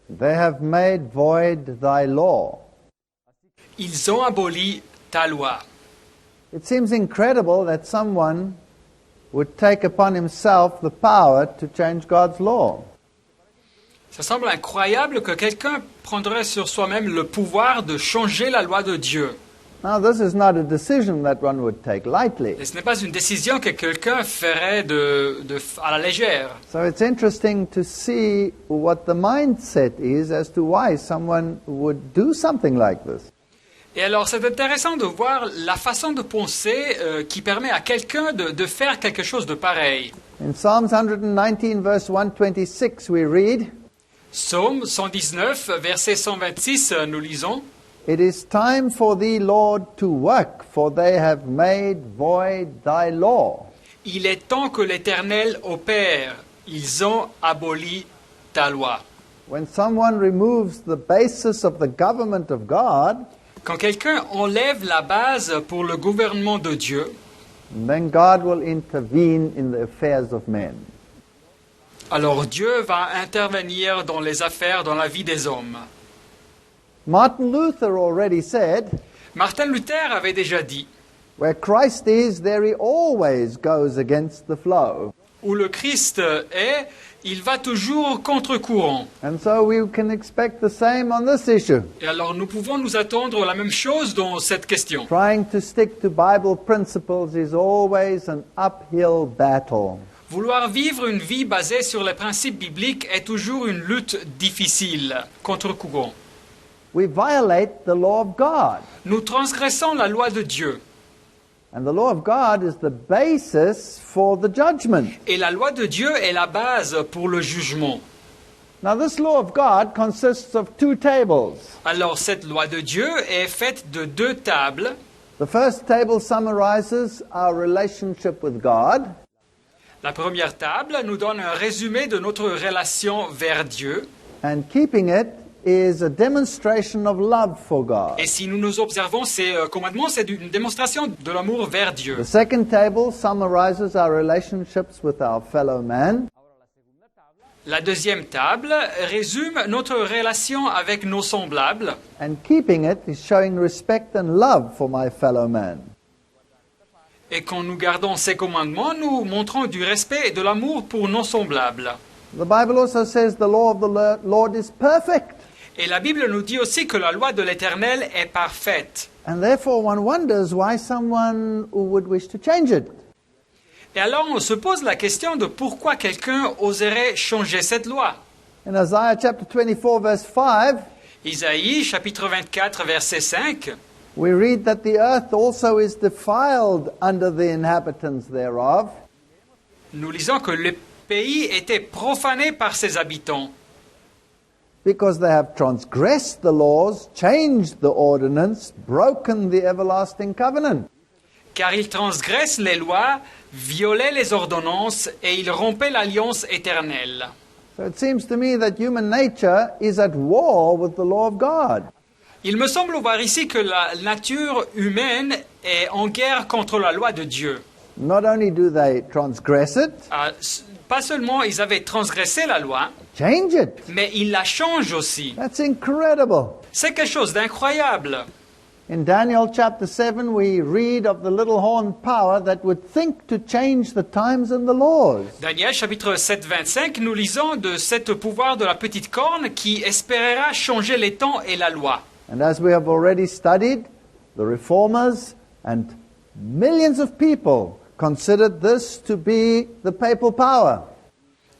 They have made void thy law. Ils ont aboli ta loi. It seems incredible that someone would take upon himself the power to change God's law. Ça semble incroyable que quelqu'un prendrait sur soi-même le pouvoir de changer la loi de Dieu. Now, this is not a decision that one would take lightly. Et ce n'est pas une décision que quelqu'un ferait à la légère. So it's interesting to see what the mindset is as to why someone would do something like this. Et alors, c'est intéressant de voir la façon de penser qui permet à quelqu'un de faire quelque chose de pareil. In Psalms 119, verse 126, we read, Psaume 119, verset 126, nous lisons « It is time for thee, Lord, to work, for they have made void thy law. Il est temps que l'Éternel opère. Ils ont aboli ta loi. » When someone removes the basis of the government of God, Quand quelqu'un enlève la base pour le gouvernement de Dieu, then God will intervene in the affairs of men. alors Dieu va intervenir dans les affaires, dans la vie des hommes. Martin Luther already said, Martin Luther avait déjà dit, where Christ is, there he always goes against the flow. où le Christ est, il va toujours contre-courant. And so we can expect the same on this issue. Et alors nous pouvons nous attendre la même chose dans cette question. Trying to stick to Bible principles is always an uphill battle. Vouloir vivre une vie basée sur les principes bibliques est toujours une lutte difficile, contre-courant. We violate the law of God. Nous transgressons la loi de Dieu. And the law of God is the basis for the judgment. Et la loi de Dieu est la base pour le jugement. Now, this law of God consists of two tables. Alors cette loi de Dieu est faite de deux tables. The first table summarizes our relationship with God. La première table nous donne un résumé de notre relation vers Dieu. And keeping it is a demonstration of love for God. Et si nous nous observons ces commandements, c'est une démonstration de l'amour vers Dieu. The second table summarizes our relationships with our fellow man. La deuxième table résume notre relation avec nos semblables. And keeping it is showing respect and love for my fellow man. Et quand nous gardons ces commandements, nous montrons du respect et de l'amour pour nos semblables. The Bible also says the law of the Lord is perfect. Et la Bible nous dit aussi que la loi de l'Éternel est parfaite. And therefore one wonders why someone would wish to change it. Et alors on se pose la question de pourquoi quelqu'un oserait changer cette loi. In Isaiah chapter 24 verse 5, Isaïe chapitre 24 verset 5, we read that the earth also is defiled under the inhabitants thereof, nous lisons que le pays était profané par ses habitants, because they have transgressed the laws, changed the ordinance, broken the everlasting covenant. car ils transgressent les lois, violaient les ordonnances et ils rompaient l'alliance éternelle. So it seems to me that human nature is at war with the law of God. Il me semble voir ici que la nature humaine est en guerre contre la loi de Dieu. Not only do they transgress it, Pas seulement ils avaient transgressé la loi, change it. mais ils la changent aussi. That's incredible. C'est quelque chose d'incroyable. In Daniel chapter 7, we read of the little horn power that would think to change the times and the laws. Daniel chapitre 7, 25, nous lisons de ce pouvoir de la petite corne qui espérera changer les temps et la loi. And as we have already studied, the reformers and millions of people considered this to be the papal power.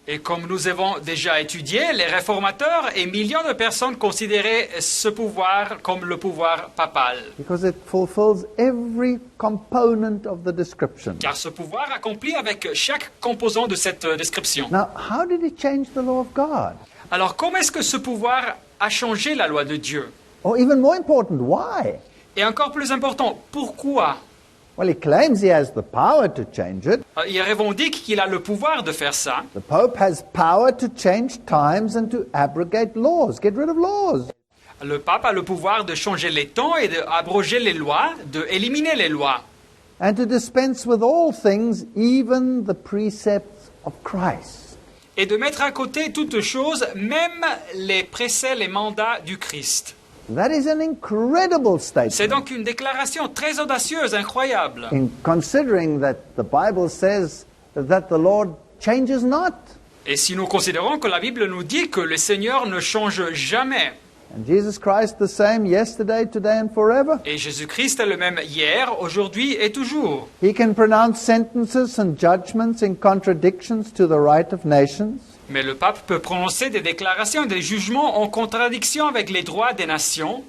Et comme nous avons déjà étudié, les réformateurs et millions de personnes considéraient ce pouvoir comme le pouvoir papal. Because it fulfills every component of the description. Car ce pouvoir accomplit avec chaque composant de cette description. Now, how did it change the law of God? Alors comment est-ce que ce pouvoir a changé la loi de Dieu? Or even more important, why? Et encore plus important, pourquoi? Well, he claims he has the power to change it. Il revendique qu'il a le pouvoir de faire ça. The Pope has power to change times and to abrogate laws, get rid of laws. Le pape a le pouvoir de changer les temps et d'abroger les lois, d'éliminer les lois. And to dispense with all things, even the precepts of Christ. et de mettre à côté toutes choses, même les préceptes, les mandats du Christ. That is an incredible C'est statement. donc une déclaration très audacieuse, incroyable. In considering that the Bible says that the Lord changes not. Et si nous considérons que la Bible nous dit que le Seigneur ne change jamais, And Jesus Christ the same yesterday, today and forever. et Jésus-Christ est le même hier, aujourd'hui et toujours. He can pronounce sentences and judgments in contradictions to the right of nations. Mais le pape peut prononcer des déclarations et des jugements en contradiction avec les droits des nations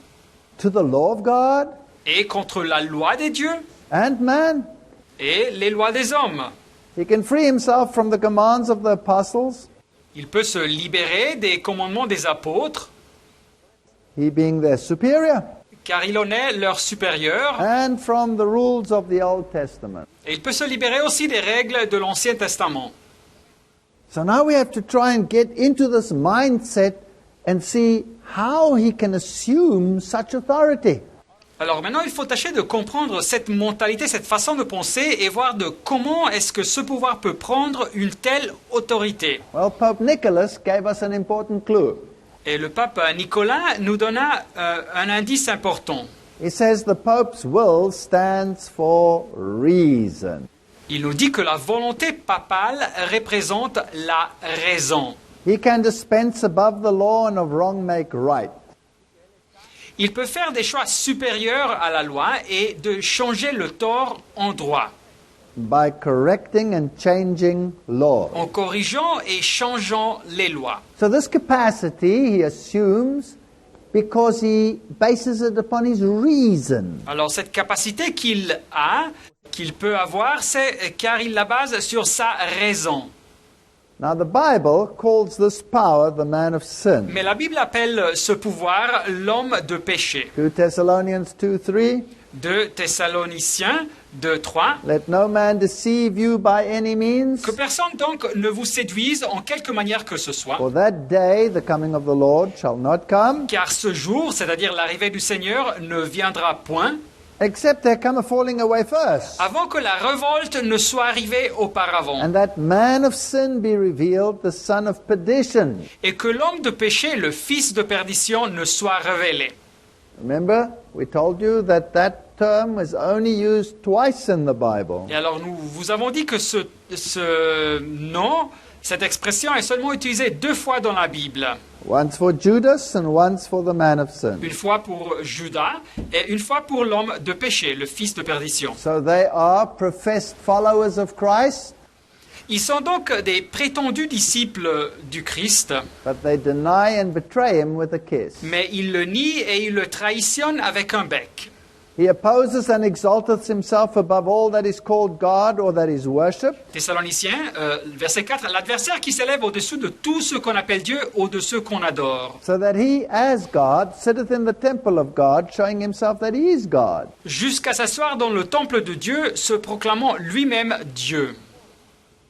To the law of God et contre la loi des dieux and man. et les lois des hommes. He can free himself from the commands of the apostles, Il peut se libérer des commandements des apôtres, he being their superior, car il en est leur supérieur, and from the rules of the Old Testament. et il peut se libérer aussi des règles de l'Ancien Testament. So now we have to try and get into this mindset and see how he can assume such authority. Alors maintenant, il faut tâcher de comprendre cette mentalité, cette façon de penser et voir de comment est-ce que ce pouvoir peut prendre une telle autorité. Well, Pope Nicholas gave us an important clue. Et le pape Nicolas nous donna un indice important. He says the Pope's will stands for reason. Il nous dit que la volonté papale représente la raison. He can dispense above the law and of wrong make right. Il peut faire des choix supérieurs à la loi et de changer le tort en droit, By correcting and changing law. en corrigeant et changeant les lois. So this capacity he assumes because he bases it upon his reason. Alors cette capacité qu'il peut avoir, c'est car il la base sur sa raison. Now the Bible calls this power the man of sin. Mais la Bible appelle ce pouvoir l'homme de péché. 2 Thessalonians 2:3. 2 Thessaloniciens 2:3. Let no man deceive you by any means. Que personne donc ne vous séduise en quelque manière que ce soit, For that day, the coming of the Lord, shall not come, car ce jour, c'est-à-dire l'arrivée du Seigneur, ne viendra point except there come a falling away first, avant que la révolte ne soit arrivée auparavant, and that man of sin be revealed, the son of perdition. et que l'homme de péché, le fils de perdition, ne soit révélé. Remember, we told you that that term was only used twice in the Bible. Et alors nous vous avons dit que ce nom, cette expression est seulement utilisée 2 fois dans la Bible. Once for Judas and once for the man of sin. Une fois pour Judas et une fois pour l'homme de péché, le fils de perdition. So they are professed followers of Christ, Ils sont donc des prétendus disciples du Christ, but they deny and betray him with a kiss. mais ils le nient et ils le trahitionnent avec un bec. He opposes and exalteth himself above all that is called God or that is worshipped, Thessaloniciens, verset 4, l'adversaire qui s'élève au-dessus de tout ce qu'on appelle Dieu ou de ce qu'on adore, so that he, as God, sitteth in the temple of God, showing himself that he is God. jusqu'à s'asseoir dans le temple de Dieu, se proclamant lui-même Dieu.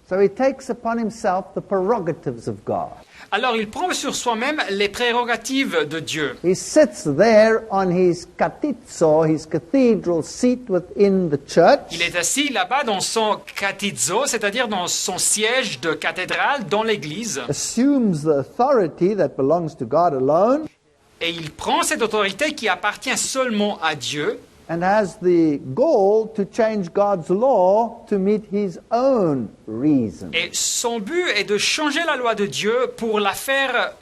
So he takes upon himself the prerogatives of God. Alors il prend sur soi-même les prérogatives de Dieu. He sits there on his katitzo, his cathedral seat within the church, Il est assis là-bas dans son katizo, c'est-à-dire dans son siège de cathédrale dans l'église, assumes the authority that belongs to God alone, et il prend cette autorité qui appartient seulement à Dieu, and has the goal to change God's law to meet his own reason. et son but est de changer la loi de Dieu pour la faire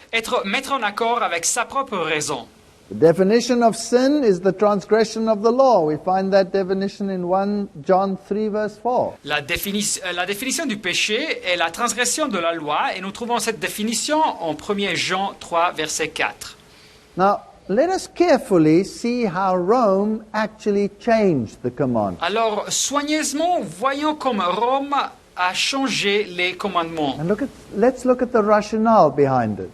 mettre en accord avec sa propre raison. The definition of sin is the transgression of the law. We find that definition in 1 John 3 verse 4. La définition du péché est la transgression de la loi, et nous trouvons cette définition en 1 Jean 3, verset 4. Now, let us carefully see how Rome actually changed the command. Alors, soigneusement, voyons comme Rome a changé les commandements. And let's look at the rationale behind it.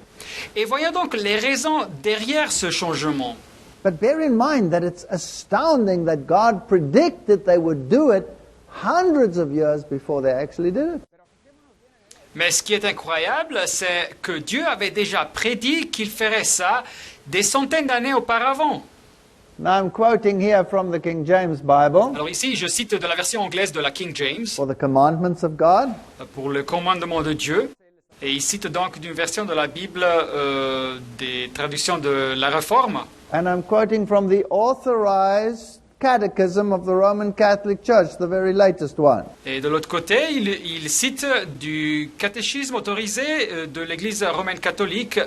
Et voyons donc les raisons derrière ce changement. But bear in mind that it's astounding that God predicted they would do it hundreds of years before they actually did it. Mais ce qui est incroyable, c'est que Dieu avait déjà prédit qu'il ferait ça des centaines d'années auparavant. Now I'm quoting here from the King James Bible Alors ici, je cite de la version anglaise de la King James, for the commandments of God. pour le commandement de Dieu. Et il cite donc d'une version de la Bible des traductions de la Réforme. And I'm quoting from the Authorized Catechism of the Roman Catholic Church, the very latest one. Et de l'autre côté, il cite du catéchisme autorisé de l'Église romaine catholique,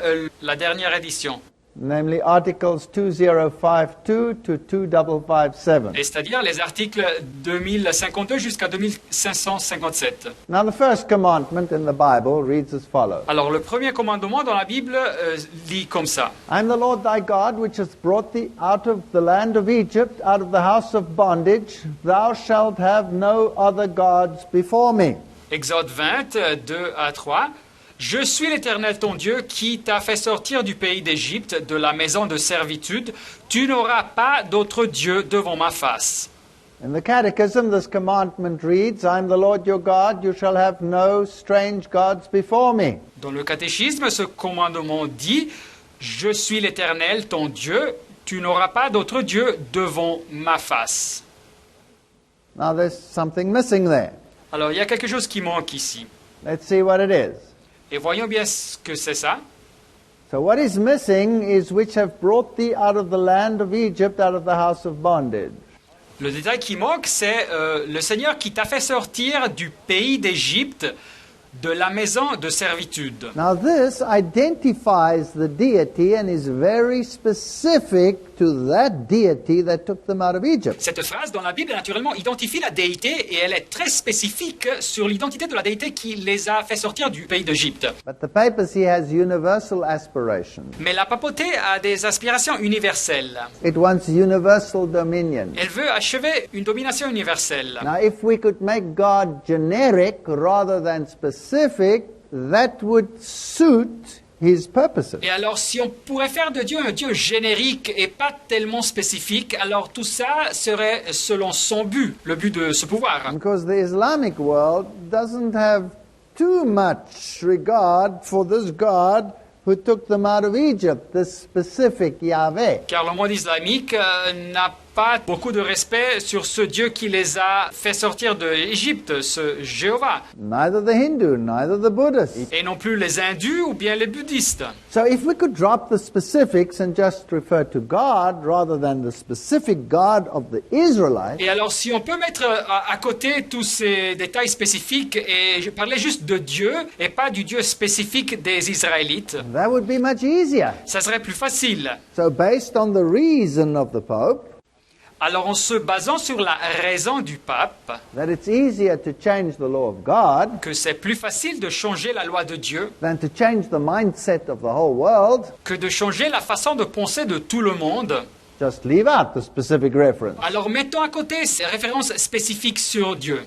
la dernière édition. Namely Articles 2052 to 2557. Et c'est-à-dire les articles 2052 jusqu'à 2557. Now the first commandment in the Bible reads as follows. Alors le premier commandement dans la Bible lit comme ça. I am the Lord thy God, which hath brought thee out of the land of Egypt, out of the house of bondage. Thou shalt have no other gods before me. Exode 20, 2 à 3. Je suis l'Éternel ton Dieu qui t'a fait sortir du pays d'Égypte, de la maison de servitude. Tu n'auras pas d'autre Dieu devant ma face. In the Catechism, this commandment reads, I am the Lord your God, you shall have no strange gods before me. Dans le catéchisme, ce commandement dit, je suis l'Éternel ton Dieu, tu n'auras pas d'autre Dieu devant ma face. Now there's something missing there. Alors il y a quelque chose qui manque ici. Let's see what it is. Et voyons bien ce que c'est ça. So what is missing is which have brought thee out of the land of Egypt, out of the house of bondage. Le détail qui manque, c'est le Seigneur qui t'a fait sortir du pays d'Égypte, de la maison de servitude. Now this identifies the deity and is very specific to that deity that took them out of Egypt. Cette phrase dans la Bible, naturellement, identifie la déité et elle est très spécifique sur l'identité de la déité qui les a fait sortir du pays d'Égypte. But the papacy has universal aspirations. Mais la papauté a des aspirations universelles. It wants universal dominion. Elle veut achever une domination universelle. Now if we could make God generic rather than specific, that would suit his purposes. Et alors, si on pourrait faire de Dieu un Dieu générique et pas tellement spécifique, alors tout ça serait selon son but, le but de ce pouvoir. Because the Islamic world doesn't have too much regard for this God who took them out of Egypt, this specific Yahweh. Car le monde islamique n'a pas beaucoup de respect sur ce Dieu qui les a fait sortir de l'Égypte, ce Jéhovah. Neither the Hindu, neither the Buddhist. Et non plus les hindus ou bien les bouddhistes. So if we could drop the specifics and just refer to God rather than the specific God of the Israelites, Et alors, si on peut mettre à côté tous ces détails spécifiques et parler juste de Dieu et pas du Dieu spécifique des Israélites, that would be much easier. ça serait plus facile. So based on the reason of the Pope, Alors, en se basant sur la raison du pape, that it's easier to change the law of God que c'est plus facile de changer la loi de Dieu than to change the mindset of the whole world, que de changer la façon de penser de tout le monde, just leave out the specific reference. alors mettons à côté ces références spécifiques sur Dieu.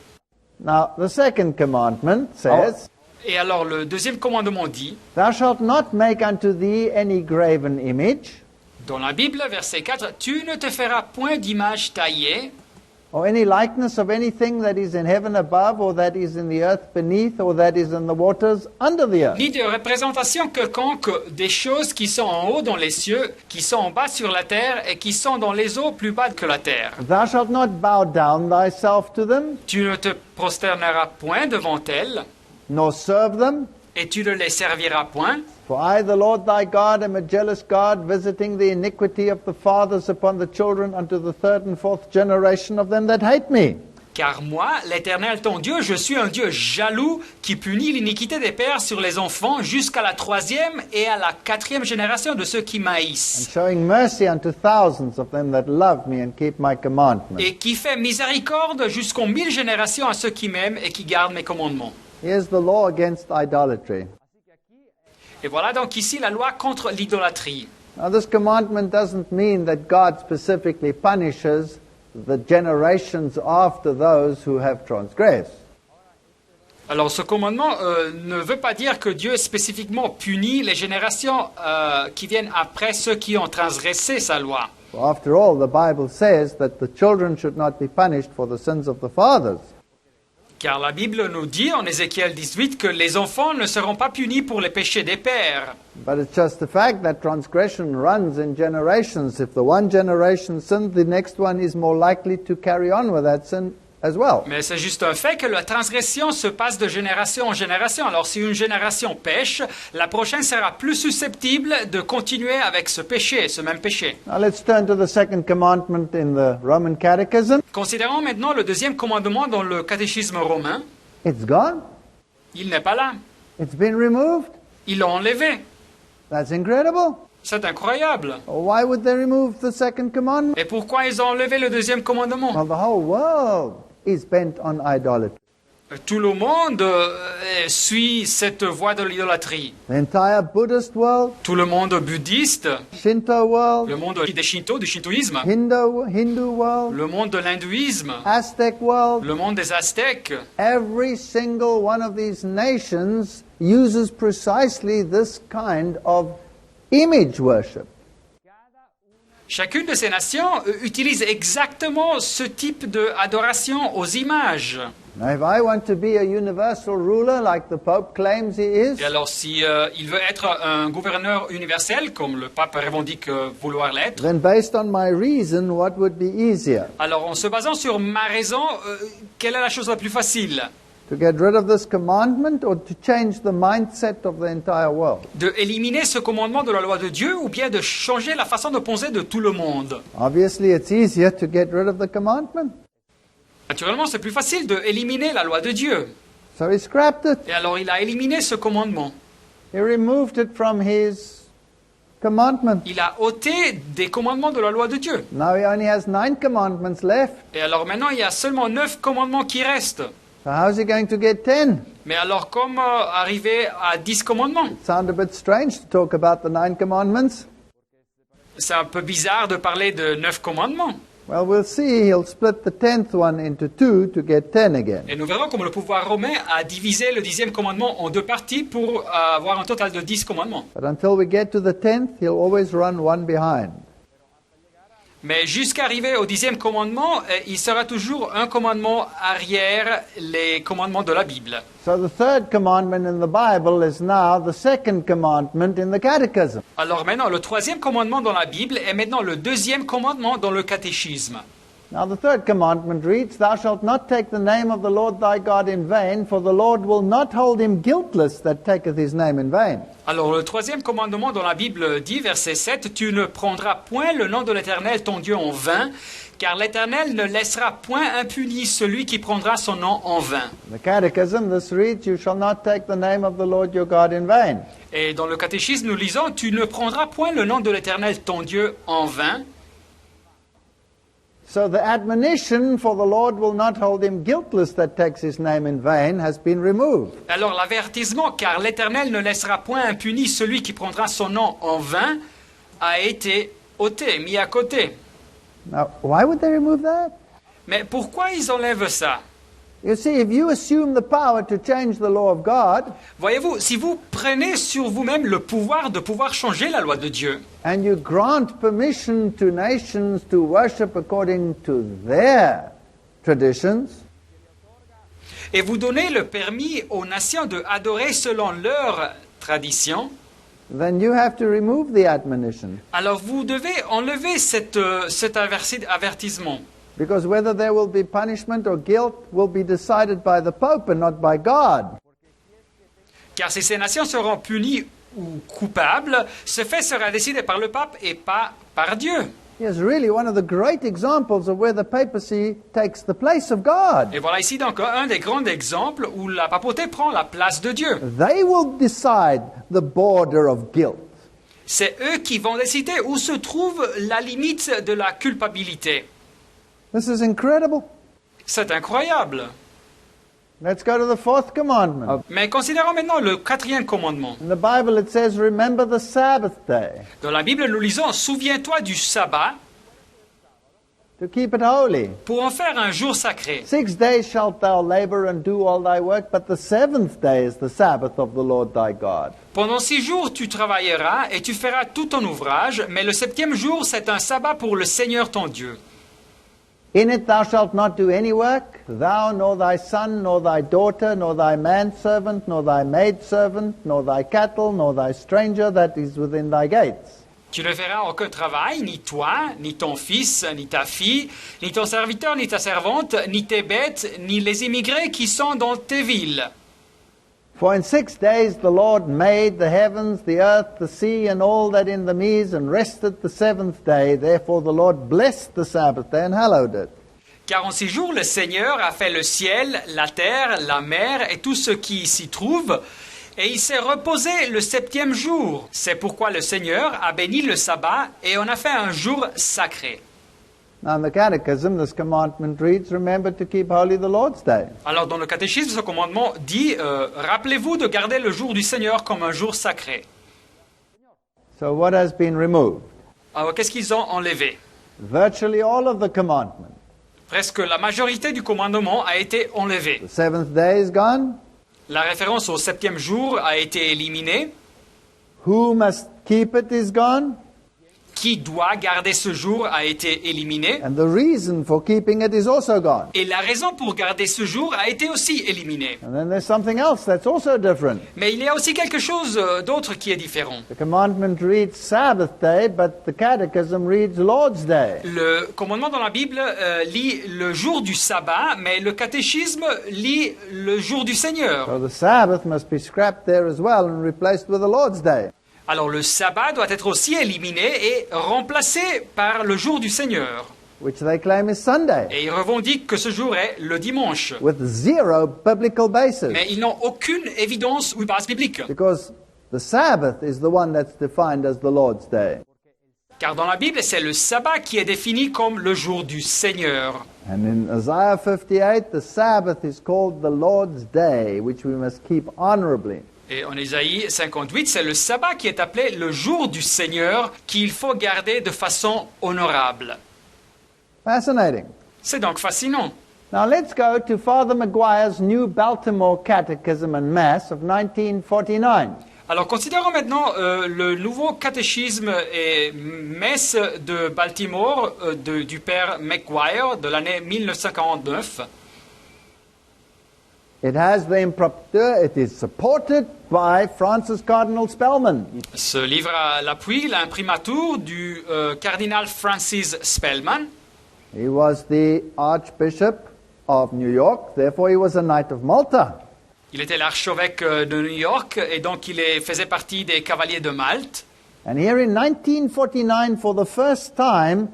Now, the second commandment says, Et alors, le deuxième commandement dit, Thou shalt not make unto thee any graven image, dans la Bible, verset 4, « Tu ne te feras point d'image taillée, or any likeness of anything that is in heaven above, or that is in the earth beneath, or that is in the waters under the earth. ni de représentation quelconque des choses qui sont en haut dans les cieux, qui sont en bas sur la terre et qui sont dans les eaux plus bas que la terre. Thou shalt not bow down thyself to them, Tu ne te prosterneras point devant elles, nor serve them. et tu ne les serviras point. For I, the Lord thy God, am a jealous God, visiting the iniquity of the fathers upon the children unto the third and fourth generation of them that hate me. Car moi, l'Éternel ton Dieu, je suis un Dieu jaloux qui punit l'iniquité des pères sur les enfants jusqu'à la 3e et à la 4e génération de ceux qui And m'haïssent, showing mercy unto thousands of them that love me and keep my commandments. et qui fait miséricorde jusqu'aux 1000 générations à ceux qui m'aiment et qui gardent mes commandements. Here's the law against idolatry. Et voilà donc ici la loi contre l'idolâtrie. Now this commandment doesn't mean that God specifically punishes the generations after those who have transgressed. Alors ce commandement ne veut pas dire que Dieu spécifiquement punit les générations qui viennent après ceux qui ont transgressé sa loi. For after all, the Bible says that the children should not be punished for the sins of the fathers. Car la Bible nous dit en Ézéchiel 18 que les enfants ne seront pas punis pour les péchés des pères. But it's just the fact that transgression runs in generations. If the one generation sinned, the next one is more likely to carry on with that sin as well. Mais c'est juste un fait que la transgression se passe de génération en génération. Alors si une génération pêche, la prochaine sera plus susceptible de continuer avec ce péché, ce même péché. Now let's turn to the second commandment in the Roman Catechism. Considérons maintenant le deuxième commandement dans le catéchisme romain. It's gone. Il n'est pas là. It's been removed. Ils l'ont enlevé. That's incredible. C'est incroyable. Why would they remove the second commandment? Et pourquoi ils ont enlevé le deuxième commandement? Well, the whole world is bent on idolatry. Tout le monde suit cette voie de l'idolâtrie. The entire Buddhist world, Tout le monde bouddhiste, Shinto world, le monde des Shinto, du shintoïsme, Hindu world, le monde de l'hindouisme, Aztec world, le monde des Aztèques. every single one of these nations uses precisely this kind of image worship. Chacune de ces nations utilise exactement ce type d'adoration aux images. Now, if I want to be a universal ruler like the Pope claims he is, Et alors, si il veut être un gouverneur universel, comme le pape revendique vouloir l'être, then based on my reason, what would be easier? alors en se basant sur ma raison, quelle est la chose la plus facile? To get rid of this commandment or to change the mindset of the entire world? De éliminer ce commandement de la loi de Dieu ou bien de changer la façon de penser de tout le monde? Obviously, it's easier to get rid of the commandment. Naturellement, c'est plus facile d'éliminer la loi de Dieu. So he scrapped it. Et alors, il a éliminé ce commandement. He removed it from his commandment. Il a ôté des commandements de la loi de Dieu. Now he only has 9 commandments left. Et alors maintenant, il y a seulement 9 commandements qui restent. So how's he going to get 10? Mais alors, comment arriver à 10 commandements? It sounds a bit strange to talk about the 9 commandments. C'est un peu bizarre de parler de 9 commandements. Well, we'll see. He'll split the 10th one into 2 to get 10 again. Et nous verrons comment le pouvoir romain a divisé le 10e commandement en 2 parties pour avoir un total de 10 commandements. But until we get to the 10th, he'll always run one behind. Mais jusqu'à arriver au 10e commandement, il sera toujours un commandement arrière les commandements de la Bible. So the third commandment in the Bible is now the second commandment in the Catechism. Alors maintenant, le 3e commandement dans la Bible est maintenant le 2e commandement dans le catéchisme. Now the third commandment reads, Thou shalt not take the name of the Lord thy God in vain, for the Lord will not hold him guiltless that taketh his name in vain. Alors le 3e commandement dans la Bible dit, verset 7, « Tu ne prendras point le nom de l'Éternel ton Dieu en vain, car l'Éternel ne laissera point impuni celui qui prendra son nom en vain. » The Catechism, this reads, You shall not take the name of the Lord your God in vain. Et dans le catéchisme, nous lisons, « Tu ne prendras point le nom de l'Éternel ton Dieu en vain. » So the admonition for the Lord will not hold him guiltless that takes his name in vain has been removed. Alors l'avertissement, car l'Éternel ne laissera point impuni celui qui prendra son nom en vain, a été ôté, mis à côté. Now, why would they remove that? Mais pourquoi ils enlèvent ça? You see, if you assume the power to change the law of God, Voyez-vous, si vous prenez sur vous-même le pouvoir de pouvoir changer la loi de Dieu, and you grant permission to nations to worship according to their traditions, et vous donnez le permis aux nations de adorer selon leur tradition, then you have to remove the admonition. alors vous devez enlever cet avertissement. Because whether there will be punishment or guilt will be decided by the Pope and not by God. Car si ces nations seront punies ou coupables, ce fait sera décidé par le pape et pas par Dieu. Here's really one of the great examples of where the papacy takes the place of God. Et voilà ici donc un des grands exemples où la papauté prend la place de Dieu. They will decide the border of guilt. C'est eux qui vont décider où se trouve la limite de la culpabilité. This is incredible. C'est incroyable. Let's go to the 4th commandment. Mais considérons maintenant le 4e commandement. In the Bible it says, Remember the Sabbath day, Dans la Bible, nous lisons « Souviens-toi du sabbat to keep it holy. pour en faire un jour sacré. 6 days shalt thou labor and do all thy work, but the 7th day is the Sabbath of the Lord thy God. Pendant 6 jours, tu travailleras et tu feras tout ton ouvrage, mais le 7e jour, c'est un sabbat pour le Seigneur ton Dieu. In it thou shalt not do any work, thou, nor thy son, nor thy daughter, nor thy manservant, nor thy maidservant, nor thy cattle, nor thy stranger that is within thy gates. Tu ne feras aucun travail, ni toi, ni ton fils, ni ta fille, ni ton serviteur, ni ta servante, ni tes bêtes, ni les immigrés qui sont dans tes villes. For in 6 days the Lord made the heavens, the earth, the sea, and all that in them is, and rested the seventh day. Therefore the Lord blessed the Sabbath day and hallowed it. Car en 6 jours, le Seigneur a fait le ciel, la terre, la mer et tout ce qui s'y trouve, et il s'est reposé le 7e jour. C'est pourquoi le Seigneur a béni le sabbat et en a fait un jour sacré. Now in the Catechism, this commandment reads, remember to keep holy the Lord's day. Alors dans le catéchisme, ce commandement dit rappelez-vous de garder le jour du Seigneur comme un jour sacré. So what has been removed? Alors qu'est-ce qu'ils ont enlevé? Virtually all of the commandment. Presque la majorité du commandement a été enlevée. The seventh day is gone. La référence au 7e jour a été éliminée. Who must keep it is gone. Qui doit garder ce jour a été éliminé. And the reason for keeping it is also gone. Et la raison pour garder ce jour a été aussi éliminée. And then there's something else that's also different. Mais il y a aussi quelque chose d'autre qui est différent. The commandment reads Sabbath day, but the Catechism reads Lord's day. Le commandement dans la Bible lit le jour du sabbat, mais le catéchisme lit le jour du Seigneur. So the Sabbath must be scrapped there as well and replaced with the Lord's day. Alors le sabbat doit être aussi éliminé et remplacé par le jour du Seigneur. Which they claim is Sunday, Et ils revendiquent que ce jour est le dimanche. with zero biblical basis. Mais ils n'ont aucune évidence ou base biblique. Because the Sabbath is the one that's defined as the Lord's day. Car dans la Bible, c'est le sabbat qui est défini comme le jour du Seigneur. And in Isaiah 58, the Sabbath is called the Lord's day, which we must keep honorably. Et en Ésaïe 58, c'est le sabbat qui est appelé le jour du Seigneur qu'il faut garder de façon honorable. Fascinating. C'est donc fascinant. Now let's go to Father Maguire's New Baltimore Catechism and Mass of 1949. Alors considérons maintenant le nouveau catéchisme et messe de Baltimore du père Maguire de l'année 1949. It has the impromptu, it is supported by Francis Cardinal Spellman. Ce livre a l'appui, l'imprimatur du cardinal Francis Spellman. He was the Archbishop of New York, therefore he was a Knight of Malta. Il était l'archevêque de New York et donc il faisait partie des cavaliers de Malte. And here in 1949, for the first time,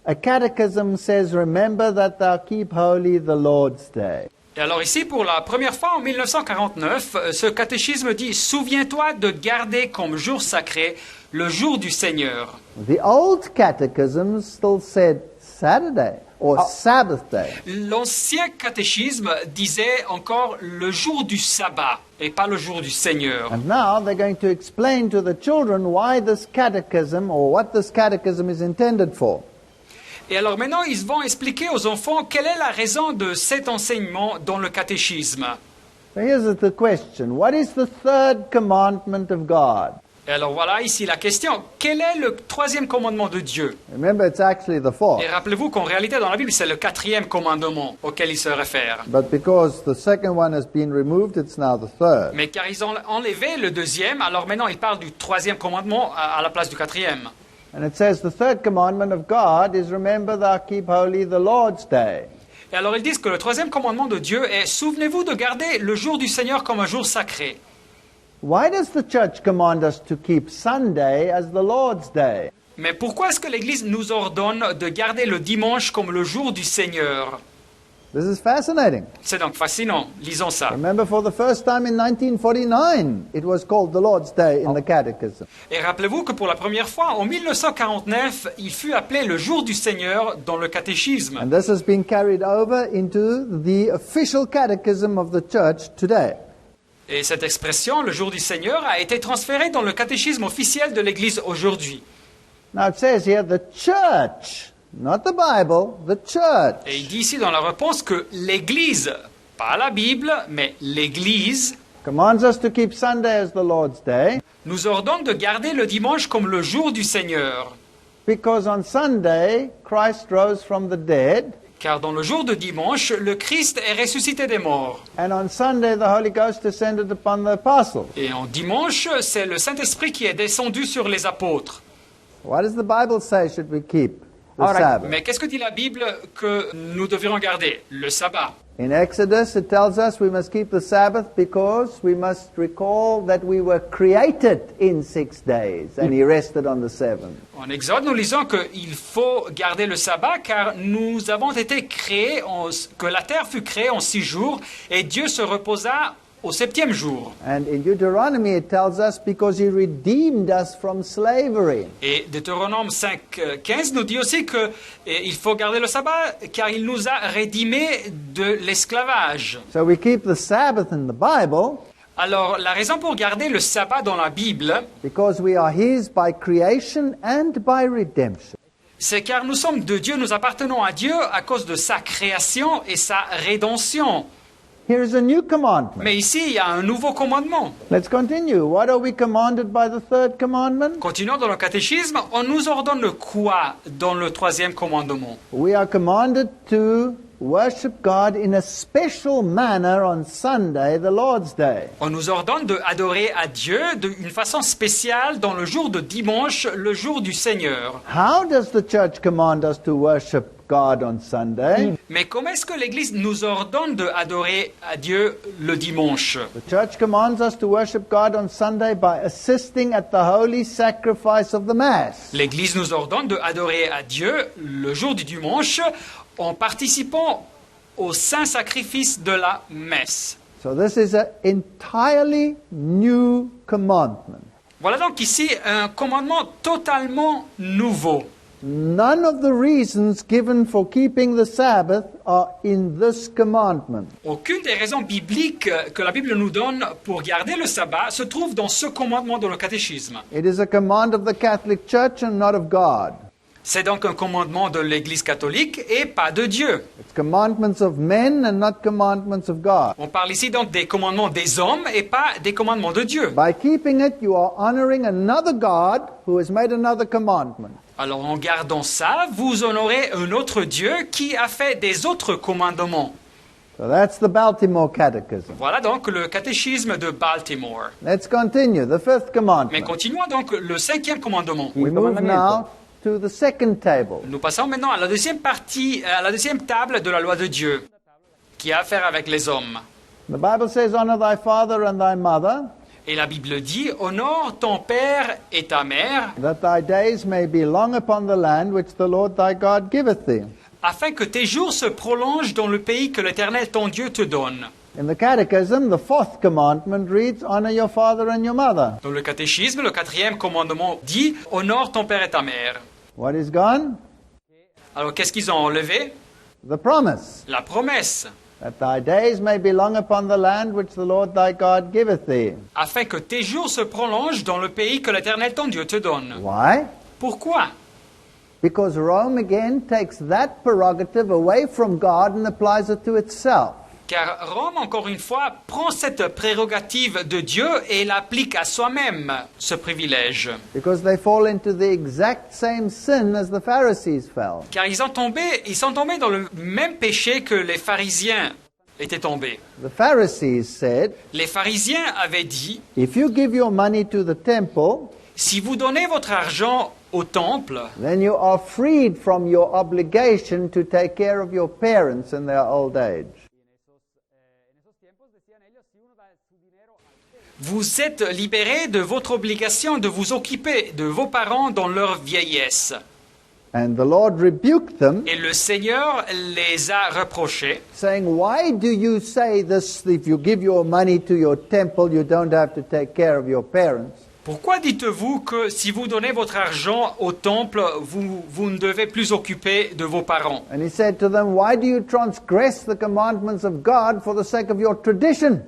a catechism says, remember that thou keep holy the Lord's day. Et alors ici, pour la première fois en 1949, ce catéchisme dit « Souviens-toi de garder comme jour sacré le jour du Seigneur ». The old catechism still said Saturday or Sabbath day. L'ancien catéchisme disait encore le jour du sabbat et pas le jour du Seigneur. And now they're going to explain to the children why this catechism or what this catechism is intended for. Et alors maintenant, ils vont expliquer aux enfants quelle est la raison de cet enseignement dans le catéchisme. So here's the question. What is the third commandment of God? Et alors voilà ici la question. Quel est le troisième commandement de Dieu? Remember, it's actually the fourth. Et rappelez-vous qu'en réalité, dans la Bible, c'est le 4e commandement auquel il se réfère. But because the second one has been removed, it's now the third. Mais car ils ont enlevé le 2e, alors maintenant ils parlent du 3e commandement à la place du 4e. And it says the third commandment of God is remember thou keep holy the Lord's day. Et alors ils disent que le 3e commandement de Dieu est souvenez-vous de garder le jour du Seigneur comme un jour sacré. Why does the church command us to keep Sunday as the Lord's day? Mais pourquoi est-ce que l'Église nous ordonne de garder le dimanche comme le jour du Seigneur? This is fascinating. C'est donc fascinant. Lisons ça. Remember, for the first time in 1949, it was called the Lord's Day in the Catechism. Et rappelez-vous que pour la première fois, en 1949, il fut appelé le jour du Seigneur dans le catéchisme. And this has been carried over into the official catechism of the church today. Et cette expression, le jour du Seigneur, a été transférée dans le catéchisme officiel de l'Église aujourd'hui. Now it says here, the church, not the Bible, the church. Et il dit ici dans la réponse que l'Église, pas la Bible, mais l'Église, Commands us to keep Sunday as the Lord's Day, nous ordonne de garder le dimanche comme le jour du Seigneur. because on Sunday, Christ rose from the dead, Car dans le jour de dimanche, le Christ est ressuscité des morts. and on Sunday, the Holy Ghost descended upon the apostles. Et en dimanche, c'est le Saint-Esprit qui est descendu sur les apôtres. What does the Bible say should we keep the All right. Sabbath? Mais qu'est-ce que dit la Bible que nous devrions garder? Le sabbat. In Exodus, it tells us we must keep the Sabbath because we must recall that we were created in 6 days and He rested on the seventh. En Exode, nous lisons qu'il faut garder le sabbat car nous avons été créés, que la terre fut créée en 6 jours et Dieu se reposa au 7e jour. And in Deuteronomy, it tells us because He redeemed us from slavery. Et Deutéronome 5:15 nous dit aussi qu'il faut garder le sabbat car il nous a rédimés de l'esclavage. So we keep the Sabbath in the Bible Alors, la raison pour garder le sabbat dans la Bible, because we are His by creation and by redemption. c'est car nous sommes de Dieu, nous appartenons à Dieu à cause de sa création et sa rédemption. Here is a new commandment. Mais ici, il y a un nouveau commandement. Let's continue. What are we commanded by the third commandment? Continuons dans le catéchisme, on nous ordonne quoi dans le 3e commandement? We are commanded to worship God in a special manner on Sunday, the Lord's Day. On nous ordonne d'adorer à Dieu d'une façon spéciale dans le jour de dimanche, le jour du Seigneur. How does the church command us to worship God on Sunday? Mais comment est-ce que l'Église nous ordonne d'adorer à Dieu le dimanche? The church commands us to worship God on Sunday by assisting at the holy sacrifice of the Mass. L'Église nous ordonne d'adorer à Dieu le jour du dimanche en participant au saint sacrifice de la messe. So this is an entirely new commandment. Voilà donc ici un commandement totalement nouveau. None of the reasons given for keeping the Sabbath are in this commandment. Aucune des raisons bibliques que la Bible nous donne pour garder le sabbat se trouve dans ce commandement dans le catéchisme. It is a command of the Catholic Church and not of God. C'est donc un commandement de l'Église catholique et pas de Dieu. It's commandments of men and not commandments of God. On parle ici donc des commandements des hommes et pas des commandements de Dieu. By keeping it, you are honoring another God who has made another commandment. Alors en gardant ça, vous honorez un autre Dieu qui a fait des autres commandements. So that's the Baltimore Catechism. Voilà donc le catéchisme de Baltimore. Let's continue. The fifth Mais commandment. continuons donc le 5e commandement. We move now to the second table. Nous passons maintenant à la deuxième partie, à la deuxième table de la loi de Dieu, qui a à faire avec les hommes. The Bible says, honor thy father and thy mother, Et la Bible dit, honore ton père et ta mère, that thy days may be long upon the land which the Lord thy God giveth thee. afin que tes jours se prolongent dans le pays que l'Éternel ton Dieu te donne. In the Catechism, the fourth commandment reads, honor your father and your mother. Dans le catéchisme, le 4e commandement dit, honore ton père et ta mère. What is gone? Alors qu'est-ce qu'ils ont enlevé? The promise, La promesse, that thy days may be long upon the land which the Lord thy God giveth thee. afin que tes jours se prolongent dans le pays que l'Éternel ton Dieu te donne. Why? Pourquoi? Because Rome again takes that prerogative away from God and applies it to itself. Car Rome, encore une fois, prend cette prérogative de Dieu et l'applique à soi-même, ce privilège. Because they fall into the exact same sin as the Pharisees fell. Car ils sont tombés dans le même péché que les pharisiens étaient tombés. The Pharisees said, Les pharisiens avaient dit, if you give your money to the temple, si vous donnez votre argent au temple, then you are freed from your obligation to take care of your parents in their old age. vous êtes libérés de votre obligation de vous occuper de vos parents dans leur vieillesse. And the Lord rebuked them, Et le Seigneur les a reprochés, saying, why do you say this? If you give your money to your temple, you don't have to take care of your parents. pourquoi dites-vous que si vous donnez votre argent au temple, vous ne devez plus occuper de vos parents? And he said to them, why do you transgress the commandments of God for the sake of your tradition?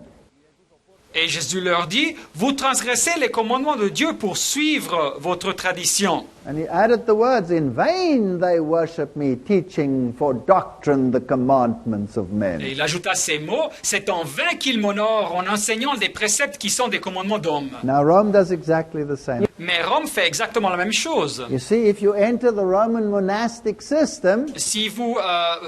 Et Jésus leur dit, vous transgressez les commandements de Dieu pour suivre votre tradition. And he added the words, in vain they worship me, teaching for doctrine the commandments of men. Et il ajouta ces mots, c'est en vain qu'ils m'honorent en enseignant des préceptes qui sont des commandements d'hommes. Now Rome does exactly the same. Mais Rome fait exactement la même chose. You see, if you enter the Roman monastic system, Si vous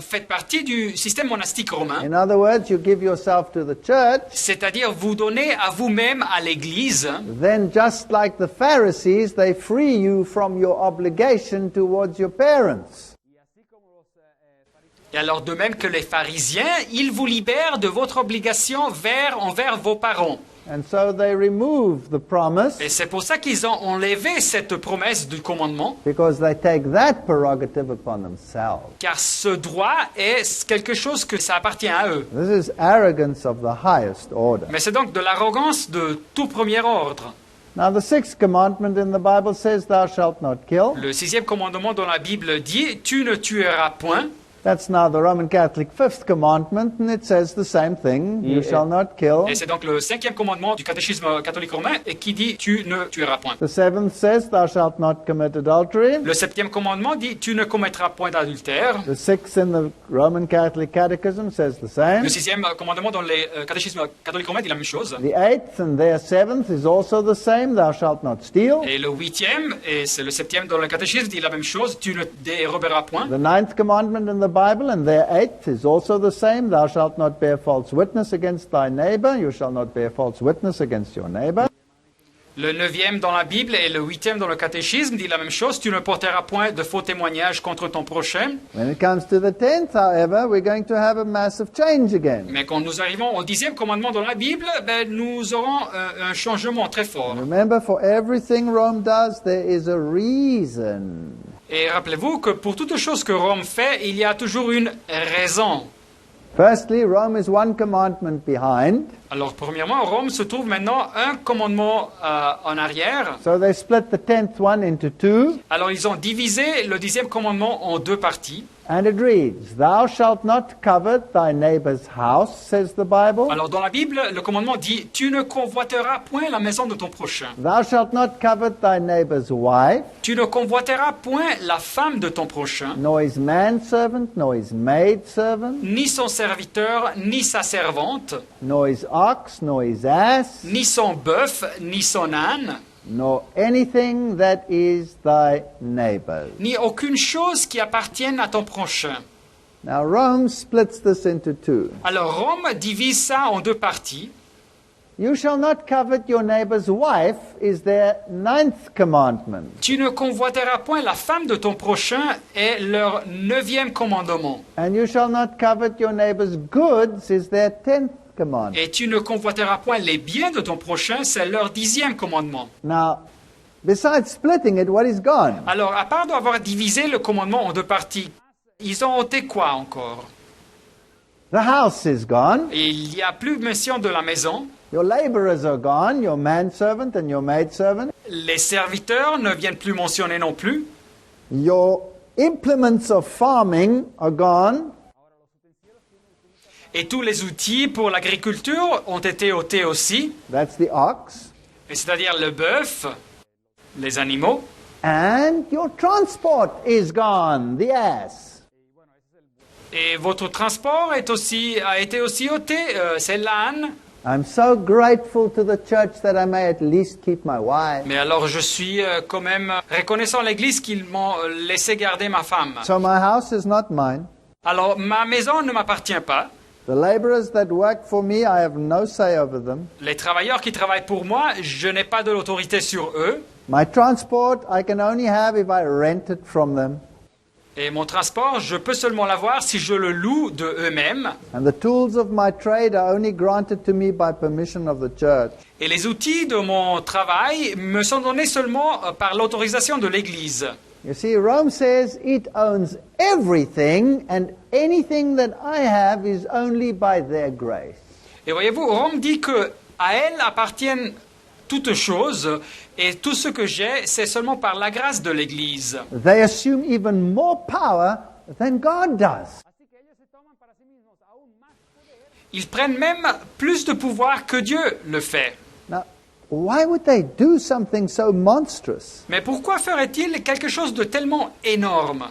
faites partie du système monastique romain, in other words, you give yourself to the church, c'est-à-dire vous donnez à vous-même à l'Église, then just like the Pharisees, they free you from your your obligation towards your parents. Et alors, de même que les pharisiens, ils vous libèrent de votre obligation envers vos parents. And so they remove the promise Et c'est pour ça qu'ils ont enlevé cette promesse du commandement, because they take that prerogative upon themselves. car ce droit est quelque chose que ça appartient à eux. This is arrogance of the highest order. Mais c'est donc de l'arrogance de tout premier ordre. Now, the sixth commandment in the Bible says, Thou shalt not kill. Le sixième commandement dans la Bible dit « Tu ne tueras point ». That's now the Roman Catholic fifth commandment, and it says the same thing. You shall not kill. Et c'est donc le cinquième commandement du catéchisme catholique romain et qui dit « Tu ne tueras point ». The seventh says, Thou shalt not commit adultery. Le septième commandement dit « Tu ne commettras point d'adultère ». The sixth in the Roman Catholic Catechism says the same. Le sixième commandement dans les catéchismes catholiques romains dit la même chose. The eighth and their seventh is also the same. Thou shalt not steal. Et le huitième, et c'est le septième dans le catéchisme, dit la même chose, tu ne déroberas point. The ninth commandment in the Bible and their eighth is also the same. Thou shalt not bear false witness against thy neighbor. You shall not bear false witness against your neighbor. Le neuvième dans la Bible et le huitième dans le catéchisme dit la même chose, tu ne porteras point de faux témoignages contre ton prochain. When it comes to the tenth, however, we're going to have a massive change again. Mais quand nous arrivons au dixième commandement dans la Bible, nous aurons un changement très fort. Remember, for everything Rome does, there is a reason. Et rappelez-vous que pour toute chose que Rome fait, il y a toujours une raison. Firstly, Rome is one commandment behind. Alors, premièrement, Rome se trouve maintenant un commandement en arrière. So they split the tenth one into two. Alors, ils ont divisé le dixième commandement en deux parties. And it reads, Thou shalt not covet thy neighbor's house, says the Bible. Alors, dans la Bible, le commandement dit « Tu ne convoiteras point la maison de ton prochain. Thou shalt not covet thy neighbor's wife, Tu ne convoiteras point la femme de ton prochain, nor his manservant, nor his maidservant, ni son serviteur, ni sa servante, nor his ox, nor his ass, ni son bœuf, ni son âne, nor anything that is thy neighbor's. ni aucune chose qui appartienne à ton prochain. » Now Rome splits this into two. Alors, Rome divise ça en deux parties. You shall not covet your neighbor's wife is their ninth commandment. Tu ne convoiteras point la femme de ton prochain est leur neuvième commandement. And you shall not covet your neighbor's goods is their tenth commandment. Et tu ne convoiteras point les biens de ton prochain, c'est leur dixième commandement. Now, besides splitting it, what is gone? Alors, à part d'avoir divisé le commandement en deux parties, ils ont ôté quoi encore? The house is gone. Et il n'y a plus mention de la maison. Your laborers are gone, your manservant and your maidservant. Les serviteurs ne viennent plus mentionner non plus. Your implements of farming are gone. Et tous les outils pour l'agriculture ont été ôtés aussi. That's the ox. Et c'est-à-dire le bœuf, les animaux. And your transport is gone, the ass. Et votre transport a été aussi ôté, c'est l'âne. I'm so grateful to the church that I may at least keep my wife. Mais alors je suis quand même reconnaissant à l'Église qu'ils m'ont laissé garder ma femme. So my house is not mine. Alors ma maison ne m'appartient pas. The laborers that work for me, I have no say over them. Les travailleurs qui travaillent pour moi, je n'ai pas de l'autorité sur eux. My transport, I can only have if I rent it from them. Et mon transport, je peux seulement l'avoir si je le loue de eux-mêmes. And the tools of my trade are only granted to me by permission of the church. Et les outils de mon travail me sont donnés seulement par l'autorisation de l'Église. You see, Rome says it owns everything, and anything that I have is only by their grace. Et voyez-vous, Rome dit que à elle appartiennent toutes choses, et tout ce que j'ai, c'est seulement par la grâce de l'Église. They assume even more power than God does. Ils prennent même plus de pouvoir que Dieu le fait. Now, why would they do something so monstrous? Mais pourquoi ferait-il quelque chose de tellement énorme?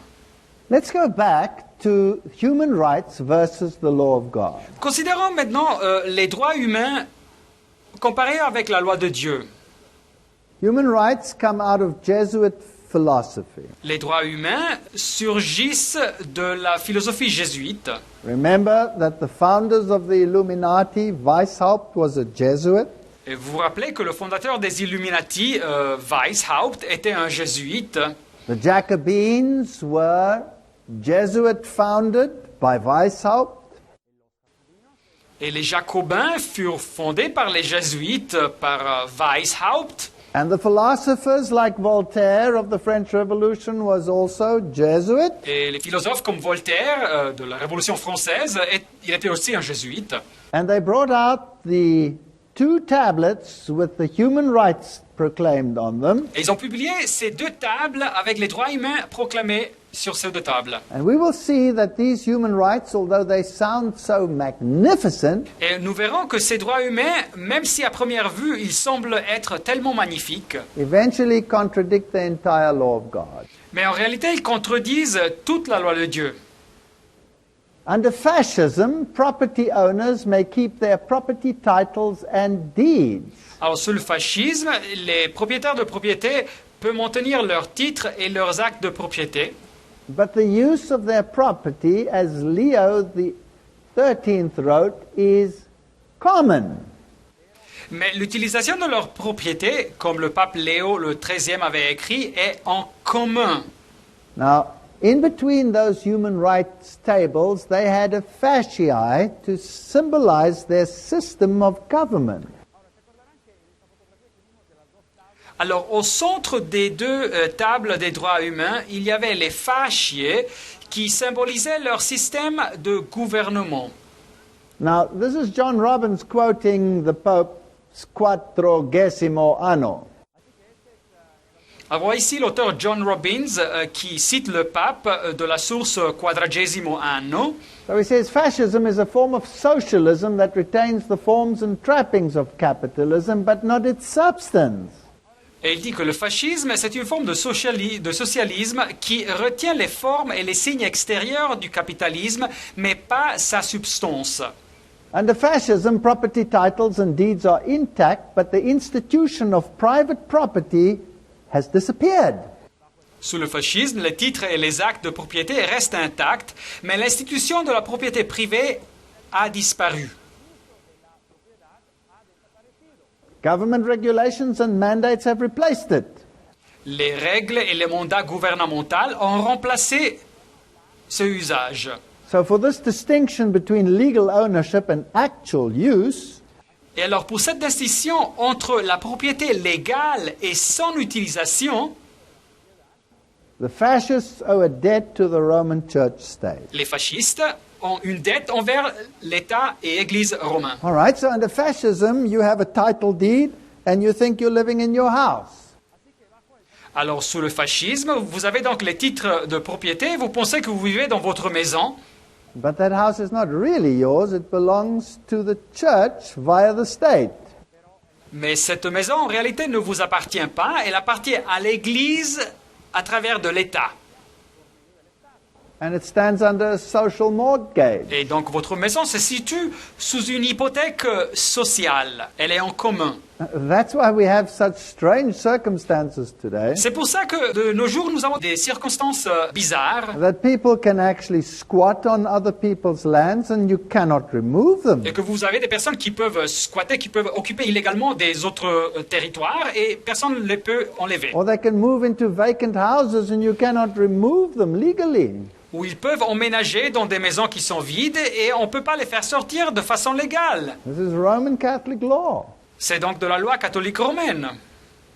Let's go back to human rights versus the law of God. Considérons maintenant les droits humains comparés avec la loi de Dieu. Human rights come out of Jesuit philosophy. Les droits humains surgissent de la philosophie jésuite. Remember that the founders of the Illuminati, Weishaupt, was a Jesuit. Et vous vous rappelez que le fondateur des Illuminati, Weishaupt, était un jésuite. The Jacobins were Jesuit founded by Weishaupt. Et les Jacobins furent fondés par les Jésuites, par Weishaupt. And the philosophers like Voltaire of the French Revolution was also Jesuit. Et les philosophes comme Voltaire de la Révolution française, il était aussi un jésuite. And they brought out the 2 tablets with the human rights proclaimed on them. Et ils ont publié ces 2 tables avec les droits humains proclamés sur ces 2 tables. And we will see that these human rights, although they sound so magnificent, Et nous verrons que ces droits humains, même si à première vue ils semblent être tellement magnifiques, eventually contradict the entire law of God. mais en réalité ils contredisent toute la loi de Dieu. Under fascism, property owners may keep their property titles and deeds. Alors sous le fascisme, les propriétaires de propriété peuvent maintenir leurs titres et leurs actes de propriété. But the use of their property, as Leo the 13th wrote, is common. Mais l'utilisation de leur propriété, comme le pape Léo le XIIIe avait écrit, est en commun. Now, in between those human rights tables, they had a fasciae to symbolize their system of government. Alors, au centre des 2 tables des droits humains, il y avait les fasciae qui symbolisaient leur système de gouvernement. Now, this is John Robbins quoting the Pope's Quattrogesimo Anno. Alors ici l'auteur John Robbins qui cite le pape de la source Quadragesimo Anno. So he says, fascism is a form of socialism that retains the forms and trappings of capitalism, but not its substance. Et il dit que le fascisme, c'est une forme de socialisme qui retient les formes et les signes extérieurs du capitalisme, mais pas sa substance. Under fascism, property titles and deeds are intact, but the institution of private property has disappeared. Sous le fascisme, les titres et les actes de propriété restent intacts, mais l'institution de la propriété privée a disparu. Government regulations and mandates have replaced it. Les règles et les mandats gouvernementaux ont remplacé ce usage. So for this distinction between legal ownership and actual use, Et alors pour cette distinction entre la propriété légale et son utilisation, the fascists owe a debt to the Roman Church state. les fascistes ont une dette envers l'État et l'Église romaine. All right, so under fascism, you have a title deed and you think you're living in your house. Alors sous le fascisme, vous avez donc les titres de propriété, vous pensez que vous vivez dans votre maison, But that house is not really yours, it belongs to the church via the state. mais cette maison en réalité ne vous appartient pas, elle appartient à l'Église à travers de l'État. And it stands under a social mortgage. Et donc votre maison se situe sous une hypothèque sociale, elle est en commun. That's why we have such strange circumstances today, C'est pour ça que de nos jours nous avons des circonstances bizarres that people can actually squat on other people's lands and you cannot remove them. et que vous avez des personnes qui peuvent squatter, qui peuvent occuper illégalement des autres territoires et personne ne les peut enlever. Or they can move into vacant houses and you cannot remove them legally. Ou ils peuvent emménager dans des maisons qui sont vides et on ne peut pas les faire sortir de façon légale. This is Roman Catholic law. C'est donc de la loi catholique romaine.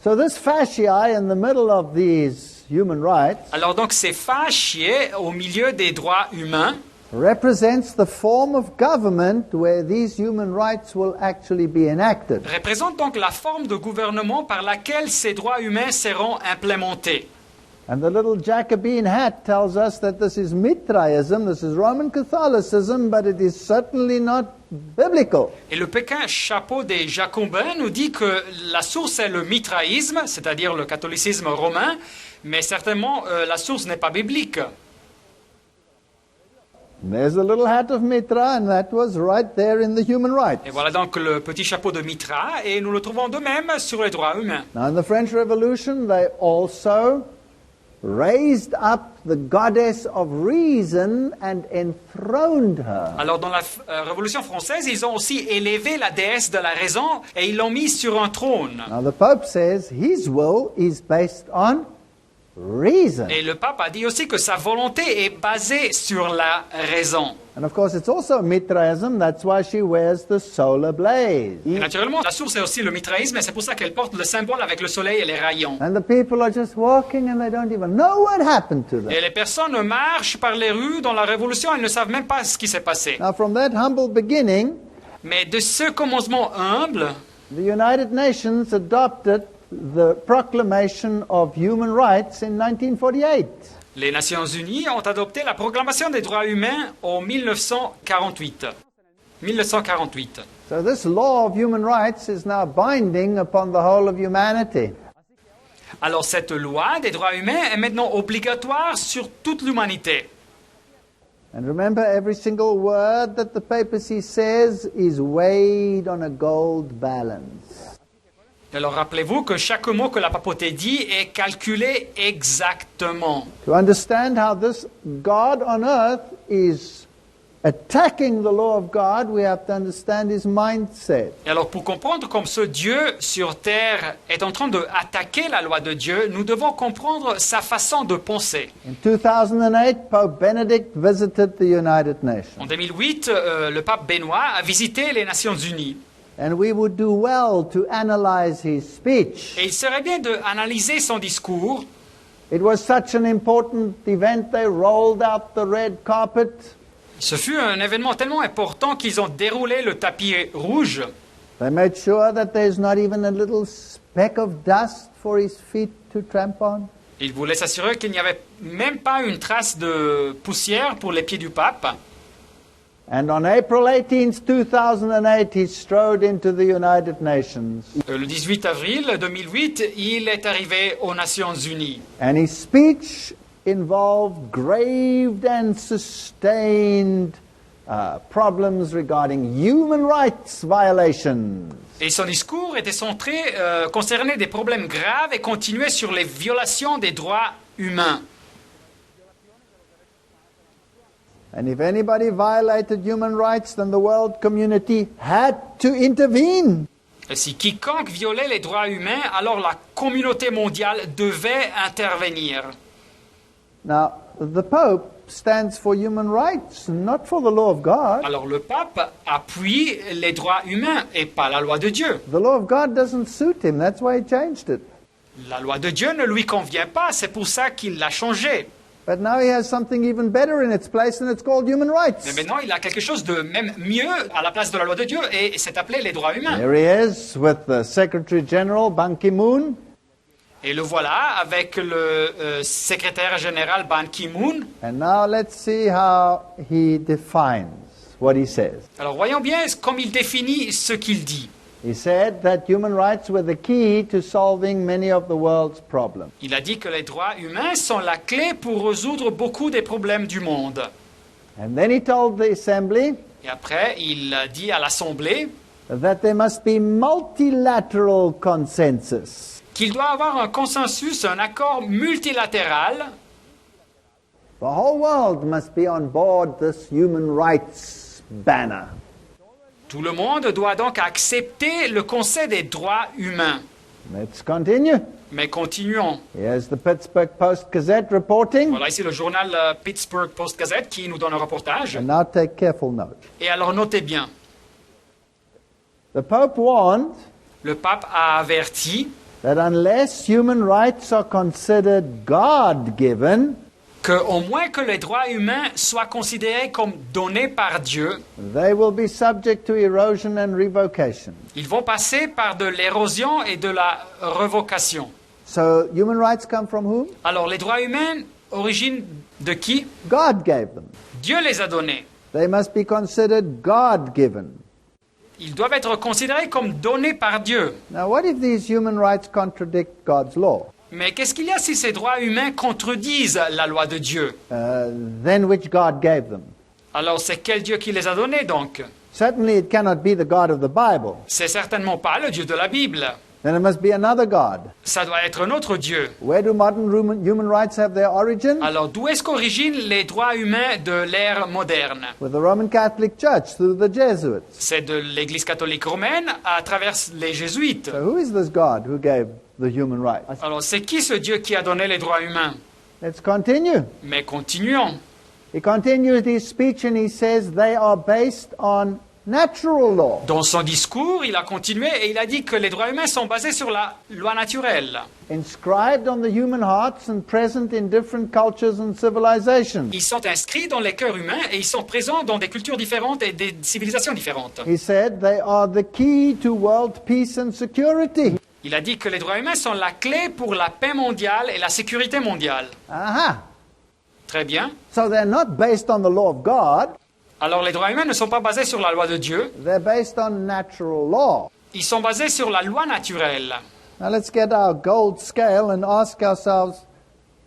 So this fasciae in the middle of these human rights Alors donc ces fasciae au milieu des droits humains represents the form of government where these human rights will actually be enacted. représentent donc la forme de gouvernement par laquelle ces droits humains seront implémentés. And the little Jacobin hat tells us that this is Mitraism, this is Roman Catholicism, but it is certainly not biblical. Et le Pékin chapeau des Jacobins nous dit que la source est le mitraïsme, c'est-à-dire le catholicisme romain, mais certainement la source n'est pas biblique. There's a little hat of Mitra, and that was right there in the human rights. Et voilà donc le petit chapeau de Mitra, et nous le trouvons de même sur les droits humains. Now, in the French Revolution, they also raised up the goddess of reason and enthroned her. Alors dans la Révolution française, ils ont aussi élevé la déesse de la raison et ils l'ont mise sur un trône. Now, the Pope says his will is based on reason. Et le pape a dit aussi que sa volonté est basée sur la raison. And of course, it's also Mithraism. That's why she wears the solar blaze. Et naturellement, la source est aussi le mitraïsme, et c'est pour ça qu'elle porte le symbole avec le soleil et les rayons. And the people are just walking and they don't even know what happened to them. Et les personnes marchent par les rues dans la Révolution, elles ne savent même pas ce qui s'est passé. Now, from that humble beginning, Mais de ce commencement humble, the United Nations adopted the Proclamation of Human Rights in 1948. les Nations Unies ont adopté la Proclamation des droits humains en 1948. 1948. So this law of human rights is now binding upon the whole of humanity. Alors cette loi des droits humains est maintenant obligatoire sur toute l'humanité. And remember, every single word that the papacy says is weighed on a gold balance. Alors rappelez-vous que chaque mot que la papauté dit est calculé exactement. To understand how this God on earth is attacking the law of God, we have to understand his mindset. Et alors pour comprendre comme ce Dieu sur terre est en train d'attaquer la loi de Dieu, nous devons comprendre sa façon de penser. In 2008, Pope Benedict visited the United Nations. En 2008, le pape Benoît a visité les Nations Unies. And we would do well to analyze his speech. Et il serait bien d'analyser son discours. It was such an important event, they rolled out the red carpet. Ce fut un événement tellement important qu'ils ont déroulé le tapis rouge. They made sure that there's not even a little speck of dust for his feet to tramp on. Ils voulaient s'assurer qu'il n'y avait même pas une trace de poussière pour les pieds du pape. And on April 18th, 2008, he strode into the United Nations. Le 18 avril 2008, il est arrivé aux Nations Unies. And his speech involved grave and sustained problems regarding human rights violations. Et son discours était centré, concernait des problèmes graves et continuait sur les violations des droits humains. And if anybody violated human rights, then the world community had to intervene. Et si quiconque violait les droits humains, alors la communauté mondiale devait intervenir. Now, the Pope stands for human rights, not for the law of God. Alors le pape appuie les droits humains et pas la loi de Dieu. The law of God doesn't suit him, that's why he changed it. La loi de Dieu ne lui convient pas, c'est pour ça qu'il l'a changée. But now he has something even better in its place, and it's called human Mais rights. maintenant, il a quelque chose de même mieux à la place de la loi de Dieu et c'est appelé les droits humains. There he is with the Secretary General, Ban Ki-moon. Et le voilà avec le secrétaire général Ban Ki-moon. And now let's see how he defines what he says. Alors voyons bien comme il définit ce qu'il dit. He said that human rights were the key to solving many of the world's problems. Il a dit que les droits humains sont la clé pour résoudre beaucoup des problèmes du monde. And then he told the assembly Et après, il a dit à l'Assemblée that there must be multilateral consensus. qu'il doit avoir un consensus, un accord multilatéral. The whole world must be on board this human rights banner. Tout le monde doit donc accepter le Conseil des droits humains. Let's continue. Mais continuons. Here's the Pittsburgh Post-Gazette reporting. Voilà ici le journal Pittsburgh Post-Gazette qui nous donne un reportage. And now take careful note. Et alors notez bien, The Pope warned le pape a averti that unless human rights are considered God-given, qu'au moins que les droits humains soient considérés comme donnés par Dieu, they will be subject to erosion and revocation. ils vont passer par de l'érosion et de la révocation. So human rights come from whom? Alors les droits humains, origine de qui? God gave them. Dieu les a donnés. They must be considered God-given. Ils doivent être considérés comme donnés par Dieu. Now, what if these human rights contradict God's law? Mais qu'est-ce qu'il y a si ces droits humains contredisent la loi de Dieu? Then which God gave them? Alors c'est quel Dieu qui les a donnés donc? Certainly it cannot be the God of the Bible. C'est certainement pas le Dieu de la Bible. then it must be another God. Ça doit être un autre Dieu. Where do modern human rights have their origin? Alors, d'où est-ce qu'originent les droits humains de l'ère moderne? With the Roman Catholic Church through the Jesuits. C'est de l'Église catholique romaine à travers les jésuites. So who is this God who gave the human rights? Alors, c'est qui ce Dieu qui a donné les droits humains? Let's continue. Mais continuons. He continues his speech and he says they are based on natural law. Dans son discours, il a continué et il a dit que les droits humains sont basés sur la loi naturelle. Inscribed on the human hearts and present in different cultures and civilizations. Ils sont inscrits dans les cœurs humains et ils sont présents dans des cultures différentes et des civilisations différentes. He said they are the key to world peace and security. Il a dit que les droits humains sont la clé pour la paix mondiale et la sécurité mondiale. Aha. Très bien. So they're not based on the law of God, Alors les droits humains ne sont pas basés sur la loi de Dieu, they're based on natural law. ils sont basés sur la loi naturelle. Now let's get our gold scale and ask ourselves,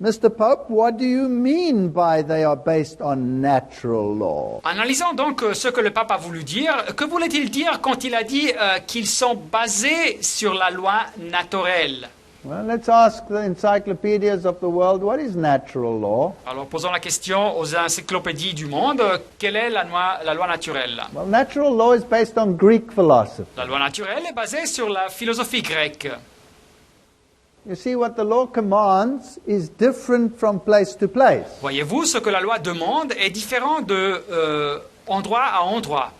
Mr. Pope, what do you mean by they are based on natural law? Analysons donc ce que le pape a voulu dire. Que voulait-il dire quand il a dit qu'ils sont basés sur la loi naturelle? Well, let's ask the encyclopedias of the world, what is natural law? Alors posons la question aux encyclopédies du monde, quelle est la loi naturelle? Well, natural law is based on Greek philosophy. La loi naturelle est basée sur la philosophie grecque. You see, what the law commands is different from place to place. Voyez-vous, ce que la loi demande est différent de endroit à endroit.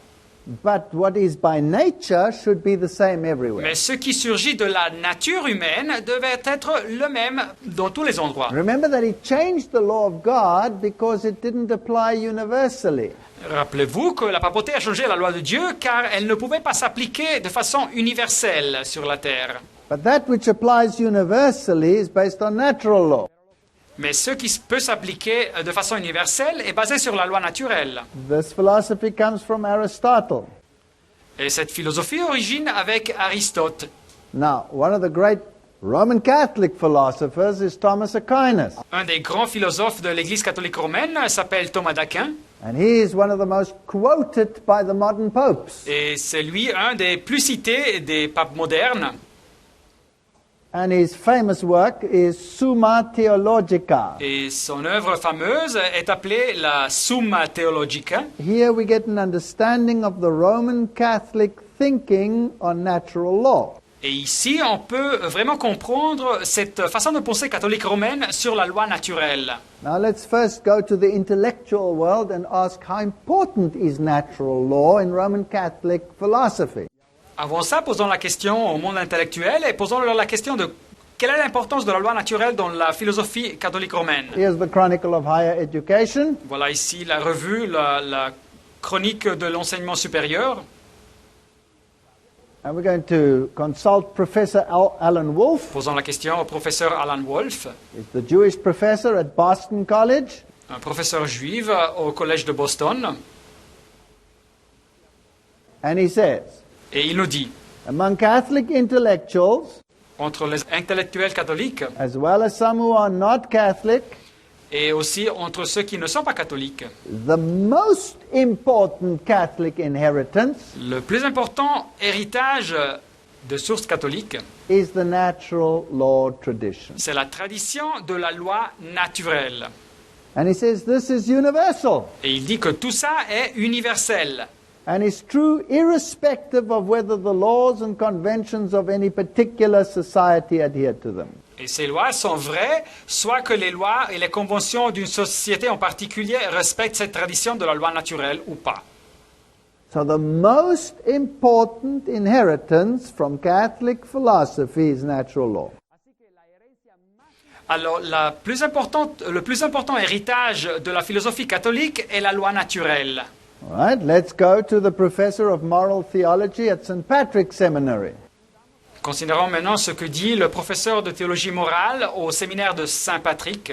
But what is by nature should be the same everywhere. Mais ce qui surgit de la nature humaine devait être le même dans tous les endroits. Remember that he changed the law of God because it didn't apply universally. Rappelez-vous que la papauté a changé la loi de Dieu car elle ne pouvait pas s'appliquer de façon universelle sur la terre. But that which applies universally is based on natural law. Mais ce qui peut s'appliquer de façon universelle est basé sur la loi naturelle. This philosophy comes from Aristotle. Et cette philosophie origine avec Aristote. Now, one of the great Roman Catholic philosophers is Thomas Aquinas. Un des grands philosophes de l'Église catholique romaine s'appelle Thomas d'Aquin. And he is one of the most quoted by the modern popes. Et c'est lui un des plus cités des papes modernes. And his famous work is Summa Theologica. Et son œuvre fameuse est appelée la Summa Theologica. Here we get an understanding of the Roman Catholic thinking on natural law. Et ici, on peut vraiment comprendre cette façon de penser catholique romaine sur la loi naturelle. Now let's first go to the intellectual world and ask how important is natural law in Roman Catholic philosophy. Avant ça, posons la question au monde intellectuel et posons-leur la question de quelle est l'importance de la loi naturelle dans la philosophie catholique romaine. Here's the Chronicle of Higher Education. Voilà ici la revue, la chronique de l'enseignement supérieur. And we're going to consult Professor Alan Wolf. Posons la question au professeur Alan Wolf, He's the Jewish professor at Boston College. un professeur juif au collège de Boston. And he says, Et il nous dit, among Catholic intellectuals, entre les intellectuels catholiques as well as some who are not Catholic, et aussi entre ceux qui ne sont pas catholiques, the most important Catholic inheritance le plus important héritage de source catholique, is the natural law tradition. c'est la tradition de la loi naturelle. And he says this is universal Et il dit que tout ça est universel. and is true irrespective of whether the laws and conventions of any particular society adhere to them. Et ces lois sont vraies, soit que les lois et les conventions d'une société en particulier respectent cette tradition de la loi naturelle ou pas. So the most important inheritance from Catholic philosophy is natural law. Alors, le plus important héritage de la philosophie catholique est la loi naturelle. All right, let's go to the professor of moral theology at St. Patrick's Seminary. Considérons maintenant ce que dit le professeur de théologie morale au séminaire de Saint-Patrick.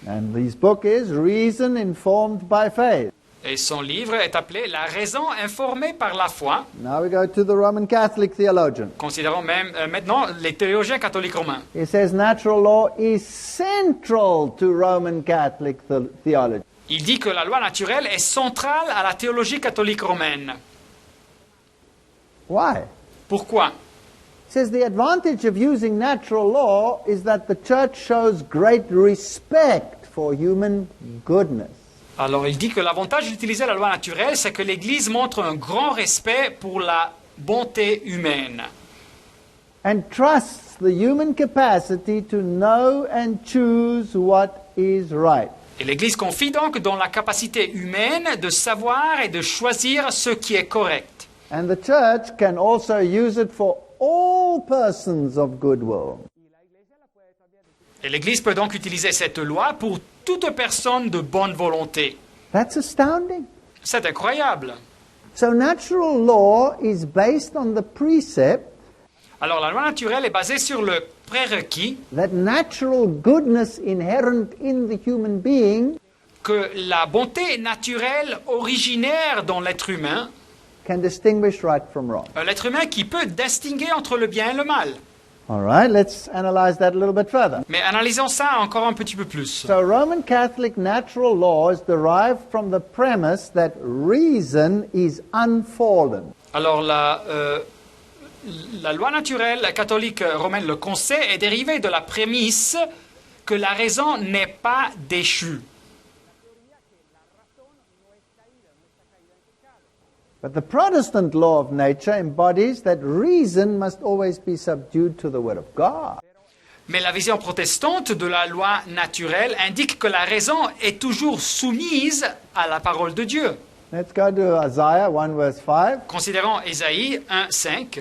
And his book is Reason Informed by Faith. Et son livre est appelé La raison informée par la foi. Now we go to the Roman Catholic theologian. Considérons même maintenant les théologiens catholiques romains. He says natural law is central to Roman Catholic theology. Il dit que la loi naturelle est centrale à la théologie catholique romaine. Why? Pourquoi? He says the advantage of using natural law is that the church shows great respect for human goodness. Alors il dit que l'avantage d'utiliser la loi naturelle, c'est que l'Église montre un grand respect pour la bonté humaine. And trusts the human capacity to know and choose what is right. Et l'Église confie donc dans la capacité humaine de savoir et de choisir ce qui est correct. And the church can also use it for all persons of goodwill. Et l'Église peut donc utiliser cette loi pour toute personne de bonne volonté. That's astounding. C'est incroyable. So natural law is based on the precept Alors la loi naturelle est basée sur le prérequis that natural goodness inherent in the human being que la bonté naturelle originaire dans l'être humain, can distinguish right from wrong. l'être humain qui peut distinguer entre le bien et le mal. All right, let's analyze that a little bit further. Mais analysons ça encore un petit peu plus. So Roman Catholic natural law is derived from the premise that reason is unfallen. Alors la loi naturelle catholique romaine, le conseil, est dérivée de la prémisse que la raison n'est pas déchue. But the Protestant law of nature embodies that reason must always be subdued to the Word of God. Mais la vision protestante de la loi naturelle indique que la raison est toujours soumise à la parole de Dieu. Let's go to Isaiah 1 verse 5. Considérons Ésaïe 1, 5.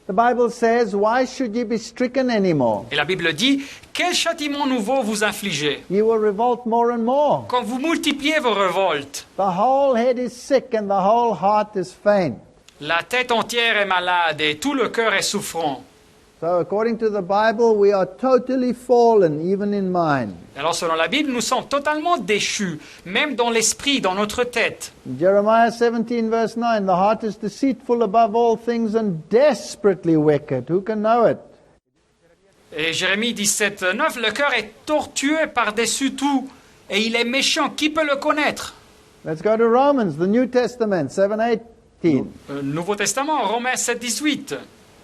The Bible says, "Why should ye be stricken anymore? Et la Bible dit, quel châtiment nouveau vous infligez Ye will revolt more and more. quand vous multipliez vos révoltes. The whole head is sick and the whole heart is faint." La tête entière est malade et tout le cœur est souffrant. So according to the Bible, we are totally fallen, even in mind. Alors selon la Bible, nous sommes totalement déchus, même dans l'esprit, dans notre tête. Jeremiah 17 verse 9, "The heart is deceitful above all things and desperately wicked. Who can know it?" Et Jérémie 17, 9, le cœur est tortueux par-dessus tout, et il est méchant, qui peut le connaître? Let's go to Romans, the New Testament, 7:18. Nouveau Testament, Romains 7, 18.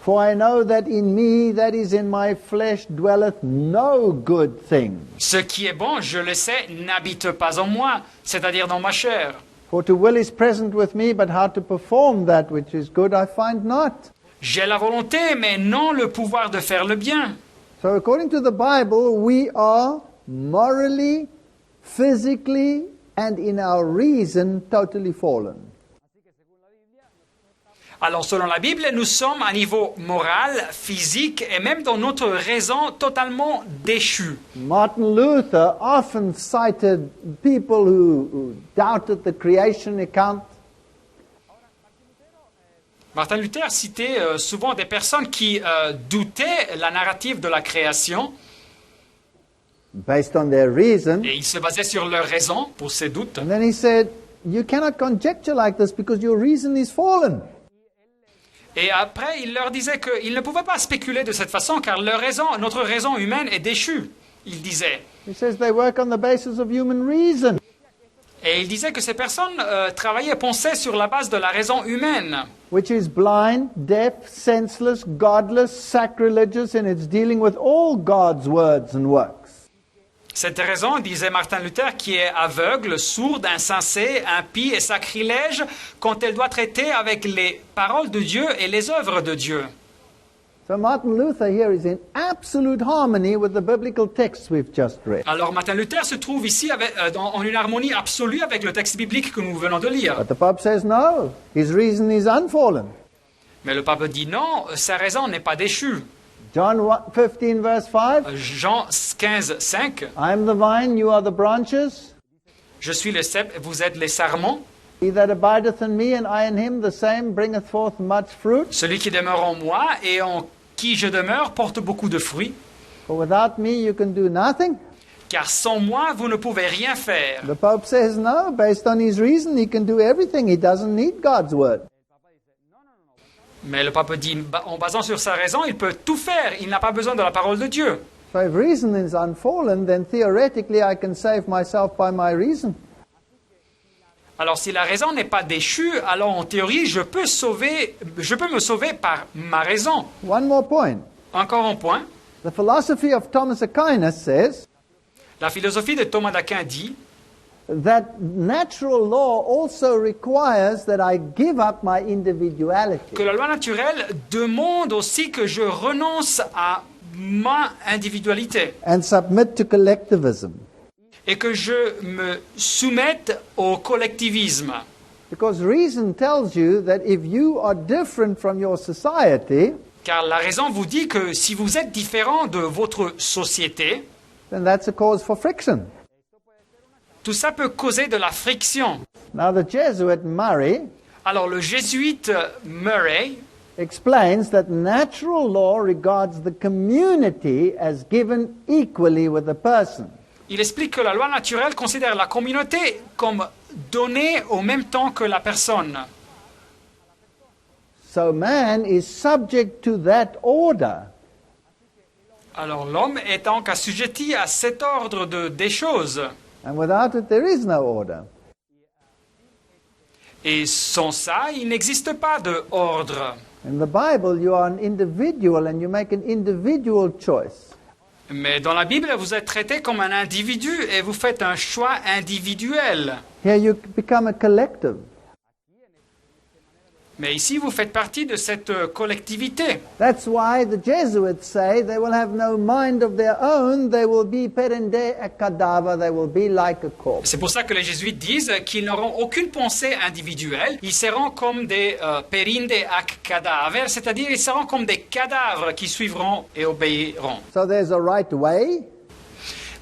"For I know that in me, that is in my flesh, dwelleth no good thing. Ce qui est bon, je le sais, n'habite pas en moi, c'est-à-dire dans ma chair. For to will is present with me, but how to perform that which is good I find not." J'ai la volonté, mais non le pouvoir de faire le bien. So according to the Bible, we are morally, physically, and in our reason totally fallen. Alors selon la Bible, nous sommes à niveau moral, physique et même dans notre raison totalement déchus. Martin Luther often cited people who doubted the creation account. Martin Luther citait souvent des personnes qui doutaient la narrative de la création Based on their reason. et ils se basaient sur leur raison pour ces doutes. And then he said, "You cannot conjecture like this because your reason is fallen." Et après, il leur disait qu'ils ne pouvaient pas spéculer de cette façon car notre raison humaine est déchue. Il disait. He says they work on the basis of human reason. Et il disait que ces personnes travaillaient, pensaient sur la base de la raison humaine, Which is blind, deaf, senseless, godless, sacrilegious, and it's dealing with all God's words and works. Cette raison, disait Martin Luther, qui est aveugle, sourde, insensée, impie et sacrilège quand elle doit traiter avec les paroles de Dieu et les œuvres de Dieu. So Martin Luther here is in absolute harmony with the biblical texts we've just read. Alors Martin Luther se trouve ici en une harmonie absolue avec le texte biblique que nous venons de lire. But the Pope says no, his reason is unfallen. Mais le pape dit non, sa raison n'est pas déchue. John 15 verse 5, Jean 15, 5. "I am the vine, you are the branches. Je suis le cep, vous êtes les sarments. He that abideth in me and I in him, the same bringeth forth much fruit. Celui qui demeure en moi et en qui je demeure porte beaucoup de fruits. For without me you can do nothing." Car sans moi, vous ne pouvez rien faire. The Pope says no, based on his reason he can do everything. He doesn't need God's word. Mais le pape dit, en basant sur sa raison, il peut tout faire. Il n'a pas besoin de la parole de Dieu. So if reason is unfallen, then theoretically I can save myself by my reason. Alors si la raison n'est pas déchue, alors en théorie, je peux me sauver par ma raison. One more point. Encore un point. The philosophy of Thomas Aquinas says La philosophie de Thomas d'Aquin dit that natural law also requires that I give up my individuality. que la loi naturelle demande aussi que je renonce à ma individualité And submit to collectivism. et que je me soumette au collectivisme. Because reason tells you that if you are different from your society, Car la raison vous dit que si vous êtes différent de votre société, then that's a cause for friction. tout ça peut causer de la friction. Now the Jesuit Murray Alors le jésuite Murray explains that natural law regards the community as given equally with the person. il explique que la loi naturelle considère la communauté comme donnée au même temps que la personne. So man is subject to that order. Alors l'homme est donc assujetti à cet ordre des choses. And without it, there is no order. Et sans ça, il n'existe pas de ordre. In the Bible, you are an individual and you make an individual choice. Mais dans la Bible, vous êtes traité comme un individu et vous faites un choix individuel. Here you become a collective. Mais ici, vous faites partie de cette collectivité. That's why the Jesuits say they will have no mind of their own, they will be perende a cadaver, they will be like a corpse. C'est pour ça que les jésuites disent qu'ils n'auront aucune pensée individuelle. Ils seront comme des perinde ac cadaver, c'est-à-dire ils seront comme des cadavres qui suivront et obéiront. So there's a right way,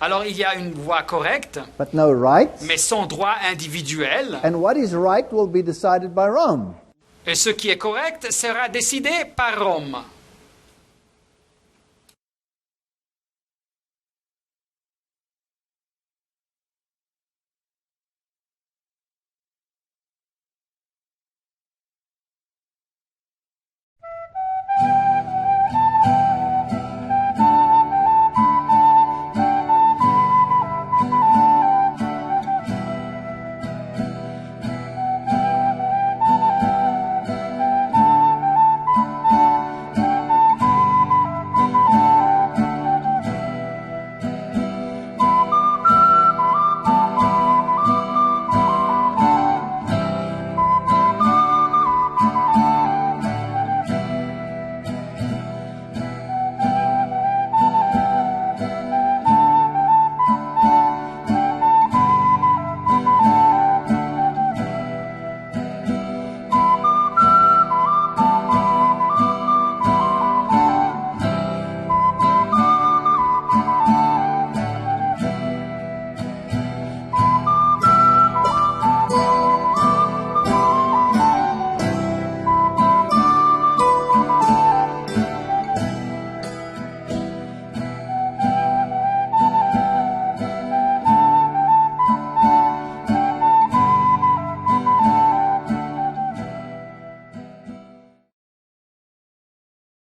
Alors il y a une voie correcte, but no rights. mais sans droit individuel. And what is right will be decided by Rome. Et ce qui est correct sera décidé par Rome.